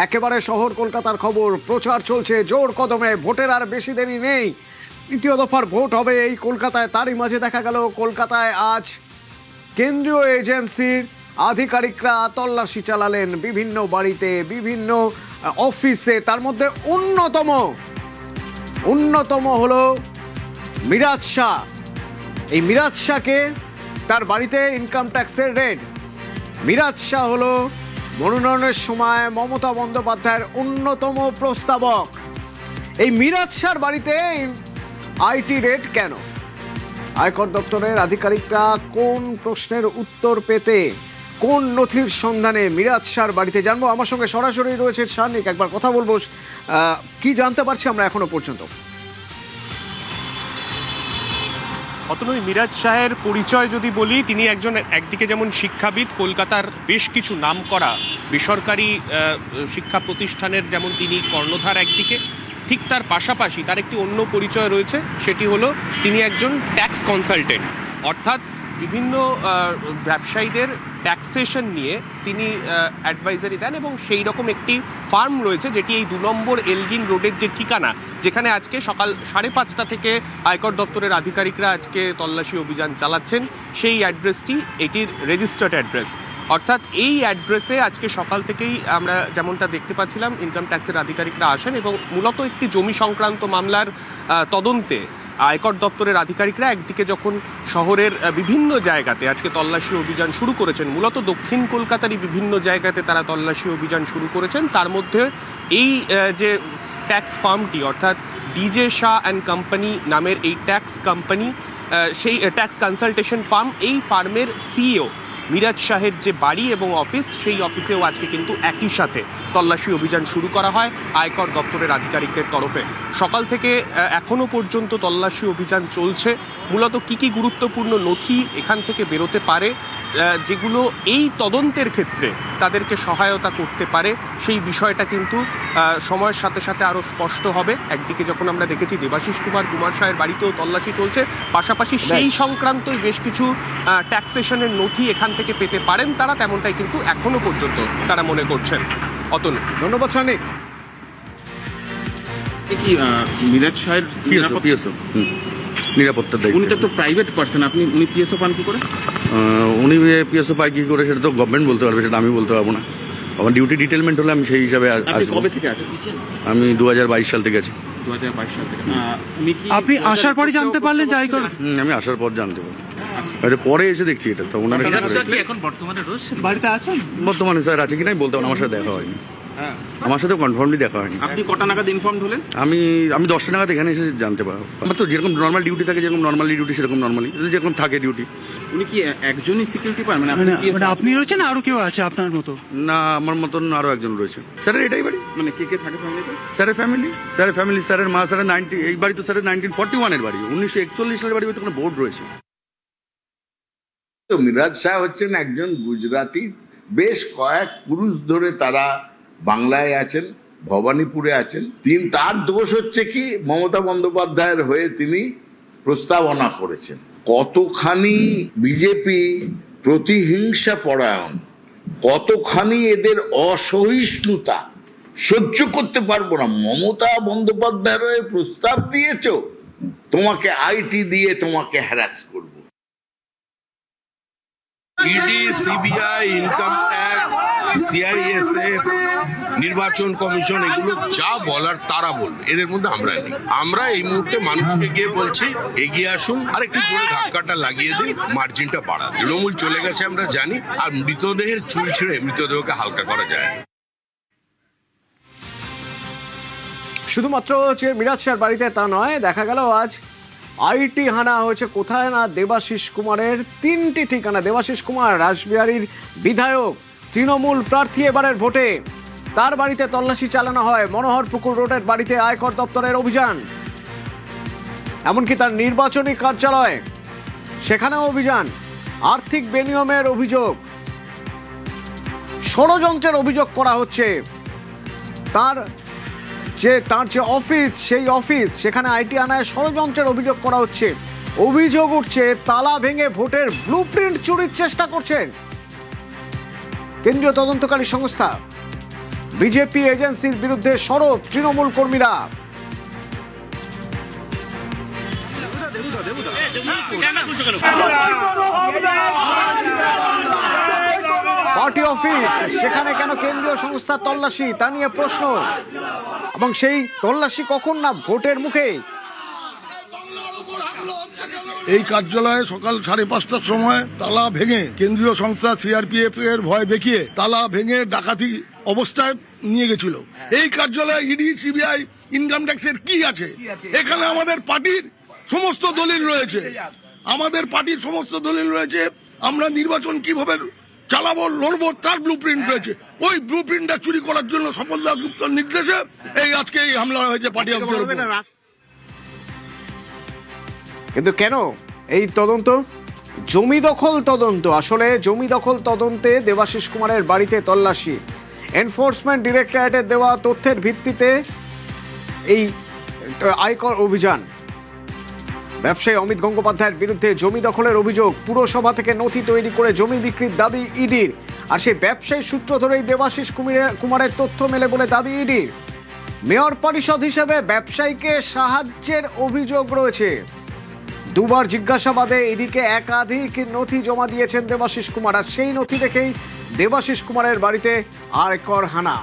একেবারে শহর কলকাতার খবর। প্রচার চলছে জোর কদমে, ভোটের আর বেশি দেরি নেই। তৃতীয় দফার ভোট হবে এই কলকাতায়। তারই মাঝে দেখা গেল কলকাতায় আজ কেন্দ্রীয় এজেন্সির আধিকারিকরা তল্লাশি চালালেন বিভিন্ন বাড়িতে, বিভিন্ন অফিসে। তার মধ্যে অন্যতম হলো মিরাজ শাহ। এই মিরাজ শাহকে, তার বাড়িতে ইনকাম ট্যাক্সের রেড। মিরাজ শাহ হলো মনোনয়নের সময় মমতা বন্দ্যোপাধ্যায়ের অন্যতম প্রস্তাবক। এই মিরাজ শাহর বাড়িতে আইটি রেড কেন? আয়কর দপ্তরের আধিকারিকরা কোন প্রশ্নের উত্তর পেতে, কোন নথির সন্ধানে মিরাজ শাহর বাড়িতে জানবো। আমার সঙ্গে সরাসরি রয়েছে সানিক, একবার কথা বলবো। কি জানতে পারছি আমরা এখনো পর্যন্ত? অতনই, মিরাজ শাহের পরিচয় যদি বলি, তিনি একদিকে যেমন শিক্ষাবিদ, কলকাতার বেশ কিছু নামকরা বেসরকারি শিক্ষা প্রতিষ্ঠানের যেমন তিনি কর্ণধার একদিকে, ঠিক তার পাশাপাশি তার একটি অন্য পরিচয় রয়েছে, সেটি হলো তিনি একজন ট্যাক্স কনসালটেন্ট। অর্থাৎ বিভিন্ন ব্যবসায়ীদের ট্যাক্সেশন নিয়ে তিনি অ্যাডভাইজারি দেন, এবং সেই রকম একটি ফার্ম রয়েছে যেটি এই 2 নম্বর এলগিন রোডের যে ঠিকানা, যেখানে আজকে সকাল 5:30 থেকে আয়কর দপ্তরের আধিকারিকরা আজকে তল্লাশি অভিযান চালাচ্ছেন। সেই অ্যাড্রেসটি এটির রেজিস্টার্ড অ্যাড্রেস। অর্থাৎ এই অ্যাড্রেসে আজকে সকাল থেকেই আমরা যেমনটা দেখতে পাচ্ছিলাম ইনকাম ট্যাক্সের আধিকারিকরা আসেন, এবং মূলত একটি জমি সংক্রান্ত মামলার তদন্তে আয়কর দপ্তরের আধিকারিকরা একদিকে যখন শহরের বিভিন্ন জায়গাতে আজকে তল্লাশি অভিযান শুরু করেছেন, মূলত দক্ষিণ কলকাতারই বিভিন্ন জায়গাতে তারা তল্লাশি অভিযান শুরু করেছেন। তার মধ্যে এই যে ট্যাক্স ফার্মটি, অর্থাৎ ডিজে শাহ অ্যান্ড কোম্পানি নামের এই ট্যাক্স কোম্পানি, সেই ট্যাক্স কনসালটেশন ফার্ম, এই ফার্মের সিইও মিরাজ শাহের যে বাড়ি এবং অফিস, সেই অফিসেও আজকে কিন্তু একই সাথে তল্লাশি অভিযান শুরু করা হয় আয়কর দপ্তরের আধিকারিকদের তরফে। সকাল থেকে এখনও পর্যন্ত তল্লাশি অভিযান চলছে। মূলত কী গুরুত্বপূর্ণ নথি এখান থেকে বেরোতে পারে, যেগুলো এই তদন্তের ক্ষেত্রে তাদেরকে সহায়তা করতে পারে, সেই বিষয়টা কিন্তু সময়ের সাথে সাথে আরও স্পষ্ট হবে। একদিকে যখন আমরা দেখেছি দেবাশিস কুমার শাহের বাড়িতেও তল্লাশি চলছে, পাশাপাশি সেই সংক্রান্তই বেশ কিছু ট্যাক্সেশনের নথি এখান থেকে পেতে পারেন তারা, তেমনটাই কিন্তু এখনো পর্যন্ত তারা মনে করছেন। অতন, ধন্যবাদ সানিক। কি মিরাজ শাহের পিএসও নিরাপত্তার দায়িত্ব। উনি তো একটা প্রাইভেট পার্সন, উনি পিএসও পান কি করে? উনি পিএসও পায় কি করে সেটা তো গভর্নমেন্ট বলতে পারবে, সেটা আমি বলতে পারবো না। আমার ডিউটি ডিটেলমেন্ট হলে আমি সেই হিসাবে আসবো। কবে থেকে আছেন? আমি 2022 সাল থেকে আছি। 2022 সাল থেকে। আপনি আসার পরে জানতে পারলেন যে আয়কর? আমি আসার পর জানতে পারবো, পরে এসে দেখছি এটা তো ওনারা এখন বর্তমানে রয়েছে বাড়িতে আছেন? বর্তমানে স্যার আছে কি নাই বলতে পারবো, আমার সাথে দেখা হয়নি। আমার সাথে কনফার্মলি দেখা হয়নি। আপনি কটা নাগাদ ইনফর্মড হলেন? আমি 10টা নাগাদ এখানে এসে জানতে পারবো। আমার তো যেরকম নর্মাল ডিউটি থাকে, যেরকম নর্মালি ডিউটি সেরকম নর্মালি যেরকম থাকে ডিউটি। উনি কি একজনই সিকিউরিটি পান? মানে আপনি রয়েছেন, আরো কেউ আছে আপনার মতো? না, আমার মতন আরো একজন রয়েছে। স্যারের এটাই বাড়ি। মানে কে থাকে ফ্যামিলিতে? স্যারের ফ্যামিলি, স্যারের মা, স্যারের এই বাড়ি তো স্যারের 1941 এর বাড়ি, 1941 সালের বাড়ি, হয়তো কোনো বোর্ড রয়েছে। তো মিরাজ শাহ হচ্ছেন একজন গুজরাটি। বেশ কয়েক পুরুষ ধরে তারা বাংলায় আছেন, ভবানীপুরে আছেন। তার দোষ হচ্ছে কি, মমতা বন্দ্যোপাধ্যায়ের হয়ে তিনি প্রস্তাবনা করেছেন। কতখানি বিজেপি প্রতিহিংসা পরায়ণ, কতখানি এদের অসহিষ্ণুতা সহ্য করতে পারবো না। মমতা বন্দ্যোপাধ্যায়ের হয়ে প্রস্তাব দিয়েছ, তোমাকে আইটি দিয়ে তোমাকে হ্যারাস করব। ED, CBI, income tax, CISF, নির্বাচন কমিশন, এগুলো যা বলার তারা বলবে, এদের মধ্যে আমরা নেই। আমরা এই মুহূর্তে মানুষকে গিয়ে বলছি এগিয়ে আসুন, আর একটু জোরে ধাক্কাটা লাগিয়ে দিন, মার্জিনটা বাড়ান। তৃণমূল চলে গেছে আমরা জানি, আর মৃতদেহের চুল ছিঁড়ে মৃতদেহকে হালকা করা যায়। শুধুমাত্র যে মিরাজ শাহর বাড়িতে তা নয়, দেখা গেল আজ আইটি হানা হয়েছে কোথায় না দেবাশিস কুমারের 3টি ঠিকানা। দেবাশিস কুমার রাসবিহারীর বিধায়ক, তৃণমূল প্রার্থী এবারের ভোটে, তার বাড়িতে তল্লাশি চালানো হয়। মনোহরপুকুর রোডের বাড়িতে আয়কর দপ্তরের অভিযান, এমনকি তার নির্বাচনী কার্যালয়, সেখানেও অভিযান। আর্থিক বেনিয়মের অভিযোগ, ষড়যন্ত্রের অভিযোগ করা হচ্ছে। তার যে অফিস, সেই অফিস, সেখানে আইটি আনায় ষড়যন্ত্রের অভিযোগ করা হচ্ছে। অভিযোগ উঠছে তালা ভেঙে ভোটের ব্লুপ্রিন্ট চুরির চেষ্টা করছেন কেন্দ্রীয় তদন্তকারী সংস্থা। বিজেপি এজেন্সির বিরুদ্ধে সরব তৃণমূল কর্মীরা। পার্টি অফিস, সেখানে কেন কেন্দ্রীয় সংস্থা তল্লাশি তা নিয়ে প্রশ্ন, এবং সেই তল্লাশি কখন না ভোটের মুখে। এই কার্যালয়ে সকাল 5:30টার সময় তালা ভেঙে কেন্দ্রীয় সংস্থা সিআরপিএফ এর ভয় দেখিয়ে তালা ভেঙে ডাকাতি অবস্থায় নিয়ে গেছিল। এই কার্যালয়ে ইডি, সিবিআই, ইনকাম ট্যাক্সের কি আছে? এখানে আমাদের পার্টির সমস্ত দলিল রয়েছে, আমরা নির্বাচন কিভাবে চালাবো, লড়বো, তার ব্লু প্রিন্ট রয়েছে। ওই ব্লু প্রিন্টটা চুরি করার জন্য স্বপন দাশগুপ্তর নির্দেশে আজকে এই হামলা হয়েছে পার্টি অফিসের উপর। কিন্তু কেন এই তদন্ত? জমি দখল তদন্ত। আসলে জমি দখল তদন্তে দেবাশিস কুমারের বাড়িতে তল্লাশি। এনফোর্সমেন্ট ডিরেক্টরেটের দেওয়া তথ্যের ভিত্তিতে এই আয়কর অভিযান। ব্যবসায়ী অমিত গঙ্গোপাধ্যায়ের বিরুদ্ধে জমি দখলের অভিযোগ। পুরসভা থেকে নথি তৈরি করে জমি বিক্রির দাবি ইডির। আর সেই ব্যবসায়ী সূত্র ধরেই দেবাশিস কুমারের তথ্য মেলে বলে দাবি ইডির। মেয়র পরিষদ হিসেবে ব্যবসায়ীকে সাহায্যের অভিযোগ রয়েছে। দুবার জিজ্ঞাসাবাদে ইডিকে একাধিক নথি জমা দিয়েছেন দেবাশিস কুমার। আর সেই নথি দেখেই দেবাশিস কুমারের বাড়িতে আয়কর হানা।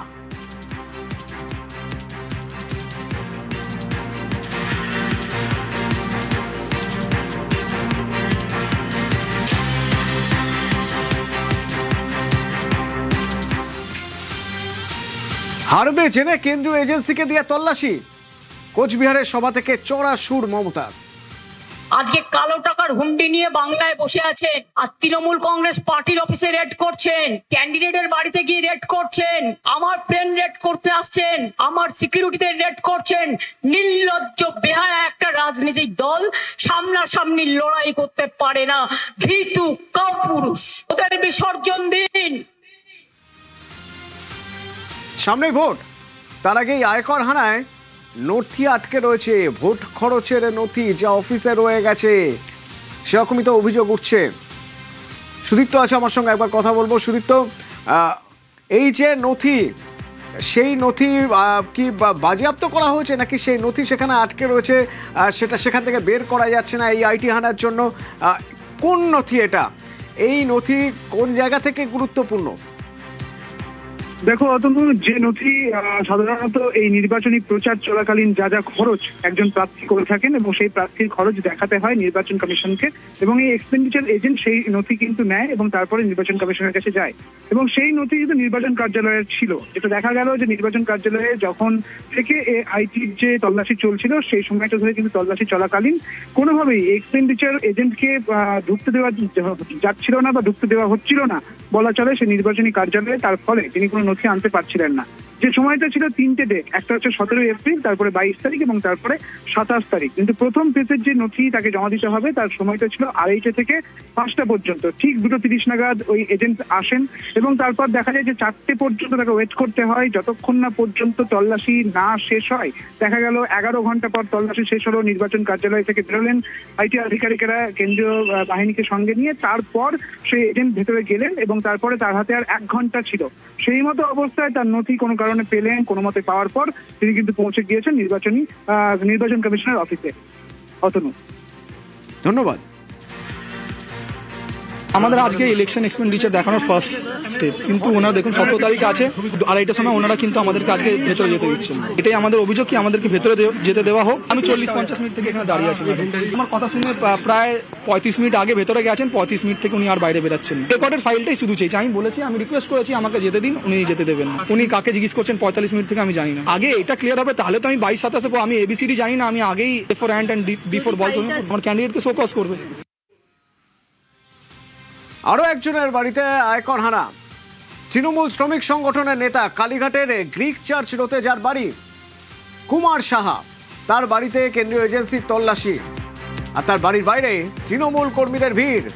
হারবে জেনে কেন্দ্রীয় এজেন্সিকে দিয়ে তল্লাশি। কোচবিহারের সভা থেকে চড়া সুর মমতা। আজকে কালো টাকার হুন্ডি নিয়ে বাংলায় বসে আছেন, আর তৃণমূল কংগ্রেস পার্টির অফিসে রেড করছেন, ক্যান্ডিডেটের বাড়িতে গিয়ে রেড করছেন, আমার প্লেন রেড করতে আসছেন, আমার সিকিউরিটিতে রেড করছেন। নির্লজ্জ বেহায়া একটা রাজনৈতিক দল সামনাসামনি লড়াই করতে পারে না, ভীতু কাপুরুষ। ওদের বিসর্জন দিন। সামনে ভোট, তার আগেই আয়কর হানায় নথি আটকে রয়েছে। ভোট খরচের নথি যা অফিসে রয়ে গেছে, সেরকমই তো অভিযোগ উঠছে। সুদীপ্ত আছে আমার সঙ্গে, একবার কথা বলবো। সুদীপ্ত, এই যে নথি, সেই নথি কি বাজেয়াপ্ত করা হয়েছে নাকি সেই নথি সেখানে আটকে রয়েছে, সেটা সেখান থেকে বের করা যাচ্ছে না এই আইটি হানার জন্য? কোন নথি এটা? এই নথি কোন জায়গা থেকে গুরুত্বপূর্ণ? দেখো অতনু, যে নথি সাধারণত এই নির্বাচনী প্রচার চলাকালীন যা যা খরচ একজন প্রার্থী করে থাকেন এবং সেই প্রার্থীর খরচ দেখাতে হয় নির্বাচন কমিশনকে, এবং এই এক্সপেন্ডিচার এজেন্ট সেই নথি কিন্তু নেয় এবং তারপরে নির্বাচন কমিশনের কাছে যায়। এবং সেই নথি কিন্তু নির্বাচন কার্যালয়ের ছিল। যেটা দেখা গেল যে নির্বাচন কার্যালয়ে যখন থেকে আইটির যে তল্লাশি চলছিল সেই সময়টা ধরে কিন্তু তল্লাশি চলাকালীন কোনোভাবেই এক্সপেন্ডিচার এজেন্টকে ঢুকতে দেওয়া যাচ্ছিল না বা ঢুকতে দেওয়া হচ্ছিল না বলা চলে সে নির্বাচনী কার্যালয়ে। তার ফলে তিনি কোনো নথি আনতে পারছিলেন না। যে সময়টা ছিল 3টে ডেট, একটা হচ্ছে 17 এপ্রিল, তারপরে 22 তারিখ এবং তারপরে 27 তারিখ। কিন্তু প্রথম পেজের যে নথি তাকে জমা দিতে হবে তার সময়টা ছিল 2:30 থেকে 5টা পর্যন্ত। ঠিক 2:30 নাগাদ ওই এজেন্ট আসেন এবং তারপর দেখা যায় যে 4টে পর্যন্ত তাকে ওয়েট করতে হয়, যতক্ষণ না পর্যন্ত তল্লাশি না শেষ হয়। দেখা গেল 11 ঘন্টা পর তল্লাশি শেষ হলো, নির্বাচন কার্যালয় থেকে বেরোলেন আইটি আধিকারিকেরা কেন্দ্রীয় বাহিনীকে সঙ্গে নিয়ে। তারপর সেই এজেন্ট ভেতরে গেলেন এবং তারপরে তার হাতে আর 1 ঘন্টা ছিল। সেই মতো অবস্থায় তার নথি কোনো কারণে পেলেন, কোনো মতে পাওয়ার পর তিনি কিন্তু পৌঁছে গিয়েছেন নির্বাচন কমিশনের অফিসে। অতনু, ধন্যবাদ। আমাদের আজকে ইলেকশন এক্সপেন্ডিচার দেখানোর ফার্স্ট স্টেপ, কিন্তু ওনারা দেখুন 17 তারিখ আছে, 2:30টার সময় ওনারা কিন্তু আমাদেরকে আজকে ভেতরে যেতে দিচ্ছেন। এটাই আমাদের অভিযোগ কি আমাদেরকে ভেতরে যেতে দেওয়া হোক। আমি 40-50 মিনিট থেকে এখানে দাঁড়িয়ে আছি। আমার কথা শুনে প্রায় 35 মিনিট আগে ভেতরে গেছেন, 35 মিনিট থেকে উনি আর বাইরে বেরাচ্ছেন। রেকর্ডের ফাইলটাই শুধু চাইছি। আমি বলেছি, আমি রিকোয়েস্ট করেছি আমাকে যেতে দিন, উনি যেতে দেবেন না। উনি কাকে জিজ্ঞেস করছেন 45 মিনিট থেকে আমি জানি না। আগে এটা ক্লিয়ার হবে, তাহলে তো আমি 22-27 আমি এবিসিডি জানি না, আমি আগেই এফোর অ্যান্ড বিফোর বল করুন, আমার ক্যান্ডিডেটকে শোকজ করবে। আরও একজনের বাড়িতে আয়কর হানা। তৃণমূল শ্রমিক সংগঠনের নেতা, কালীঘাটের গ্রিক চার্চ রোডে যার বাড়ি, কুমার সাহা, তার বাড়িতে কেন্দ্রীয় এজেন্সির তল্লাশি। আর তার বাড়ির বাইরে তৃণমূল কর্মীদের ভিড়।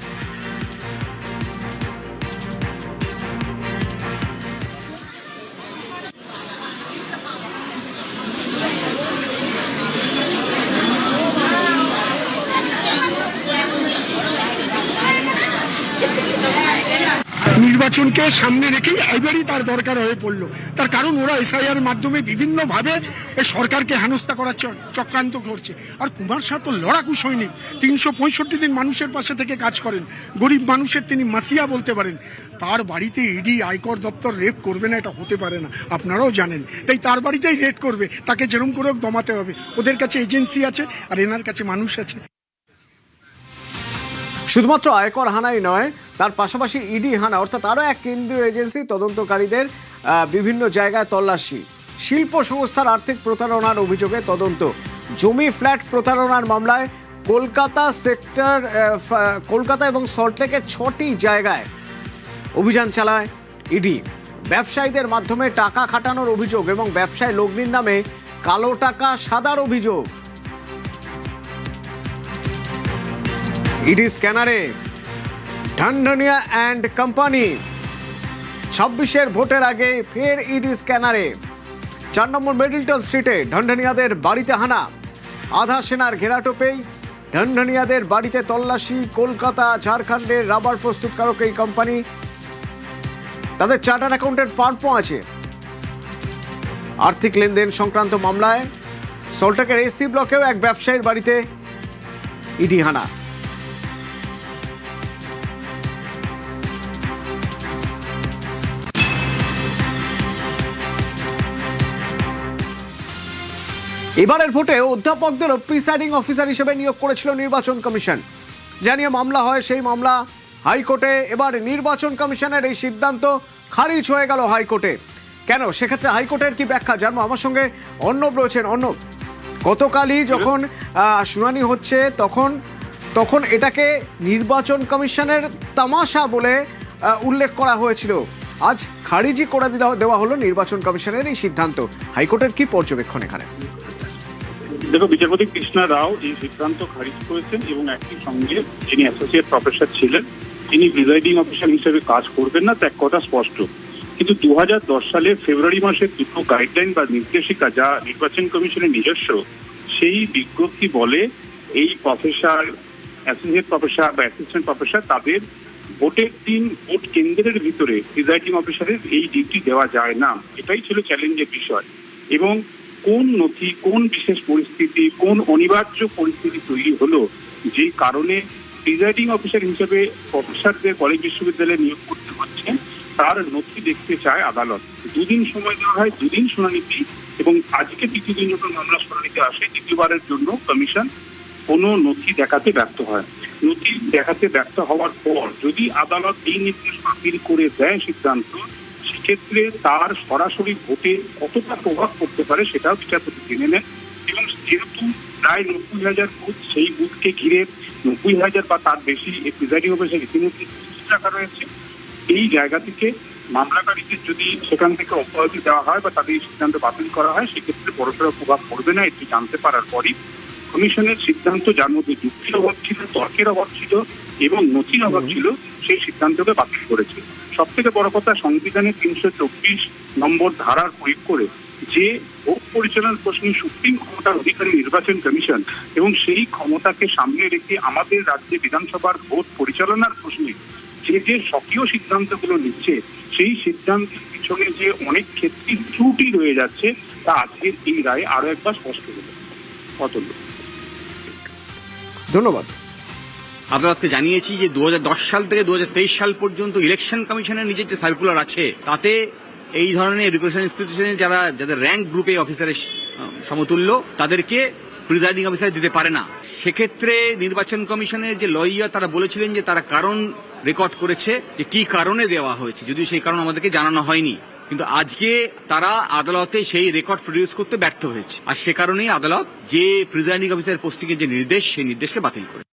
নির্বাচনকে সামনে রেখেই এবারই তার দরকার হয়ে পড়লো। তার কারণ ওরা এসআইআর মাধ্যমে বিভিন্নভাবে এই সরকারকে হেনস্থা করার চক্রান্ত করছে। আর কুমার শাহ তো লড়াকু সৈনিক, 365 দিন মানুষের পাশে থেকে কাজ করেন, গরিব মানুষের তিনি মাসিয়া বলতে পারেন। তার বাড়িতে ইডি আয়কর দপ্তর রেড করবে না, এটা হতে পারে না, আপনারাও জানেন। তাই তার বাড়িতেই রেড করবে, তাকে যেরকম করেও দমাতে হবে। ওদের কাছে এজেন্সি আছে আর এনার কাছে মানুষ আছে। শুধুমাত্র আয়কর হানাই নয়, তার পাশাপাশি ইডি হানা, অর্থাৎ আরও এক কেন্দ্রীয় এজেন্সি তদন্তকারীদের বিভিন্ন জায়গায় তল্লাশি, শিল্প সংস্থার আর্থিক প্রতারণার অভিযোগে তদন্ত, জমি ফ্ল্যাট প্রতারণার মামলায় কলকাতা এবং সল্টলেকের 6টি জায়গায় অভিযান চালায় ইডি। ব্যবসায়ীদের মাধ্যমে টাকা খাটানোর অভিযোগ এবং ব্যবসায় লগ্নির নামে কালো টাকা সাদার অভিযোগ। ইডি স্ক্যানারে ঢনঢনিয়া অ্যান্ড কোম্পানি, 26-এর ভোটের আগে ফের ইডি স্ক্যানারে। 4 নম্বর মিডলটন স্ট্রিটে ঢনঢনিয়াদের বাড়িতে হানা, আধা সেনার ঘেরাটোপেই ঢনঢনিয়াদের বাড়িতে তল্লাশি। কলকাতা ঝাড়খণ্ডের রাবার প্রস্তুতকারক এই কোম্পানি, তাদের চার্টার্ড অ্যাকাউন্টেন্ট ফার্মও আছে। আর্থিক লেনদেন সংক্রান্ত মামলায় সল্টলেকের এসি ব্লকেও এক ব্যবসায়ীর বাড়িতে ইডি হানা। এবারের ভোটে অধ্যাপকদেরও প্রিসাইডিং অফিসার হিসেবে নিয়োগ করেছিল নির্বাচন কমিশন। জানিয়ে মামলা হয়, সেই মামলা হাইকোর্টে। এবার নির্বাচন কমিশনের এই সিদ্ধান্ত খারিজ হয়ে গেল হাইকোর্টে। কেন, সেক্ষেত্রে হাইকোর্টের কি ব্যাখ্যা জানবো। আমার সঙ্গে অর্ণব রয়েছেন। অর্ণব, গতকালই যখন শুনানি হচ্ছে তখন এটাকে নির্বাচন কমিশনের তামাশা বলে উল্লেখ করা হয়েছিল, আজ খারিজই করে দেওয়া হলো নির্বাচন কমিশনের এই সিদ্ধান্ত। হাইকোর্টের কি পর্যবেক্ষণ এখানে? দেখো, বিচারপতি কৃষ্ণা রাও এই সিদ্ধান্ত খারিজ করেছেন এবং একই সঙ্গে যিনি অ্যাসোসিয়েট প্রফেসর ছিলেন তিনি প্রিজাইডিং অফিসার হিসেবে কাজ করবেন না, এক কথা স্পষ্ট। কিন্তু 2010 সালের ফেব্রুয়ারি মাসের দুটো গাইডলাইন বা নির্দেশিকা যা নির্বাচন কমিশনের নিজস্ব, সেই বিজ্ঞপ্তি বলে এই প্রফেসর, অ্যাসোসিয়েট প্রফেসর বা অ্যাসিস্ট্যান্ট প্রফেসর তাদের ভোটের দিন ভোট কেন্দ্রের ভিতরে প্রিজাইডিং অফিসারের এই ডিউটি দেওয়া যায় না। এটাই ছিল চ্যালেঞ্জের বিষয়। এবং কোন নথি, কোন বিশেষ পরিস্থিতি, কোন অনিবার্য পরিস্থিতি তৈরি হলো যে কারণে প্রিজাইডিং অফিসার হিসেবে প্রফেসরদের কলেজ বিশ্ববিদ্যালয়ে নিয়োগ করতে হচ্ছে, তার নথি দেখতে চায় আদালত। 2 দিন সময় দেওয়া হয়, 2 দিন শুনানিতে, এবং আজকে তৃতীয় দিন যখন মামলা শুনানিতে আসে, দ্বিতীয়বারের জন্য কমিশন কোনো নথি দেখাতে ব্যর্থ হয়। নথি দেখাতে ব্যর্থ হওয়ার পর যদি আদালত এই নির্দেশ বাতিল করে দেয় সিদ্ধান্ত, সেক্ষেত্রে তার সরাসরি ভোটে কতটা প্রভাব পড়তে পারে সেটাও বিচারপতি জেনে নেন। এবং যেহেতু প্রায় 90,000 বুথ, সেই বুথকে ঘিরে 90,000 বা তার বেশি এই প্রিজাইডিং অফিসার ইতিমধ্যে রাখা রয়েছে। এই জায়গা থেকে মামলাকারীদের যদি সেখান থেকে অব্যাহতি দেওয়া হয় বা তাদের সিদ্ধান্ত বাতিল করা হয়, সেক্ষেত্রে বড়সড় প্রভাব পড়বে না। এটি জানতে পারার পরই কমিশনের সিদ্ধান্ত, যার মধ্যে যুক্তির অভাব ছিল, তর্কের অভাব ছিল এবং নথির অভাব ছিল, সেই সিদ্ধান্তকে বাতিল করেছে। সব থেকে বড় কথা, সংবিধানের 324 নম্বর ধারার প্রয়োগ করে যে ভোট পরিচালনার প্রশ্নে সুপ্রিম ক্ষমতার অধিকারী নির্বাচন কমিশন, এবং সেই ক্ষমতাকে সামনে রেখে আমাদের রাজ্যে বিধানসভার ভোট পরিচালনার প্রশ্নে যে সক্রিয় সিদ্ধান্তগুলো নিচ্ছে, সেই সিদ্ধান্তের পিছনে যে অনেক ক্ষেত্রে ত্রুটি রয়ে যাচ্ছে, তা আজকের এই রায়ে আরো একবার স্পষ্ট হলো। অতুল্য, ধন্যবাদ। আদালতকে জানিয়েছি যে 2010 সাল থেকে 2023 সাল পর্যন্ত ইলেকশন কমিশনের নিজের যে সার্কুলার আছে, তাতে এই ধরনের এডুকেশন ইনস্টিটিউশনের যাদের র্যাঙ্ক গ্রুপে অফিসারের সমতুল্য, তাদেরকে প্রিজাইডিং অফিসার দিতে পারে না। সেক্ষেত্রে নির্বাচন কমিশনের যে লয়ার, তারা বলেছিলেন যে তারা কারণ রেকর্ড করেছে যে কি কারণে দেওয়া হয়েছে, যদিও সেই কারণ আমাদেরকে জানানো হয়নি। কিন্তু আজকে তারা আদালতে সেই রেকর্ড প্রডিউস করতে ব্যর্থ হয়েছে, আর সে কারণেই আদালত যে প্রিজাইডিং অফিসার পোস্টিং এর যে নির্দেশ, সেই নির্দেশকে বাতিল করে।